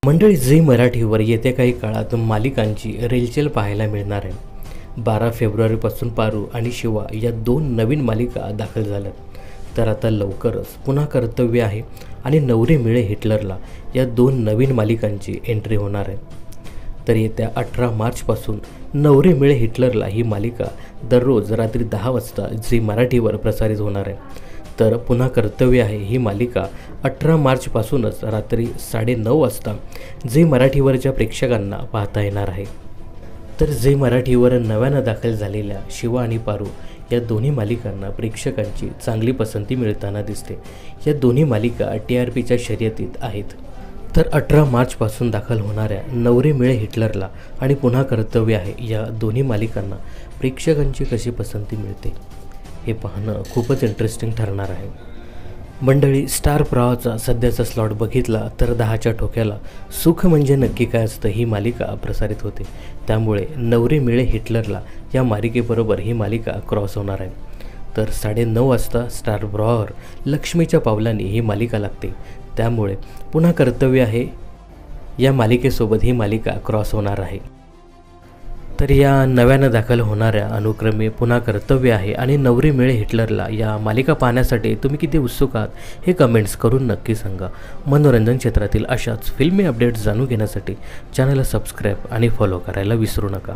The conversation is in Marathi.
मंडळी, झी मराठीवर येत्या काही काळात मालिकांची रेलचेल पाहायला मिळणार आहे। 12 फेब्रुवारीपासून पारू आणि शिवा या 2 नवीन मालिका दाखल झाल्यात। तर आता लवकरच पुन्हा कर्तव्य आहे आणि नवरे मिळे हिटलरला या 2 नवीन मालिकांची एंट्री होणार आहे। तर येत्या 18 मार्चपासून नवरे मिळे हिटलरला ही मालिका दररोज रात्री 10 वाजता झी मराठीवर प्रसारित होणार आहे। तर पुन्हा कर्तव्य आहे ही मालिका 18 मार्चपासूनच रात्री 9:30 वाजता झी मराठीवरच्या प्रेक्षकांना पाहता येणार आहे। तर झी मराठीवर नव्यानं दाखल झालेल्या शिवा आणि पारू या दोन्ही मालिकांना प्रेक्षकांची चांगली पसंती मिळताना दिसते। या दोन्ही मालिका TRPच्या शर्यतीत आहेत। तर 18 मार्चपासून दाखल होणाऱ्या नवरे मिळे हिटलरला आणि पुन्हा कर्तव्य आहे या दोन्ही मालिकांना प्रेक्षकांची कशी पसंती मिळते हे पाहणं खूपच इंटरेस्टिंग ठरणार आहे। मंडळी, स्टार प्रवाहाचा सध्याचा स्लॉट बघितला तर 10च्या ठोक्याला सुख म्हणजे नक्की काय असतं ही मालिका प्रसारित होते। त्यामुळे नवरे मिळे हिटलरला या मालिकेबरोबर ही मालिका क्रॉस होणार आहे। तर 9:30 वाजता स्टार प्रवाहावर लक्ष्मीच्या पावलांनी ही मालिका लागते। त्यामुळे पुन्हा कर्तव्य आहे या मालिकेसोबत ही मालिका क्रॉस होणार आहे। तर या नव्यानं दाखल होणाऱ्या अनुक्रमे पुन्हा कर्तव्य आहे आणि नवरे मिळे हिटलरला या मालिका पाहण्यासाठी तुम्ही किती उत्सुक आहात हे कमेंट्स करून नक्की सांगा। मनोरंजन क्षेत्रातील अशाच फिल्मी अपडेट्स जाणून घेण्यासाठी चॅनलला सबस्क्राईब आणि फॉलो करायला विसरू नका।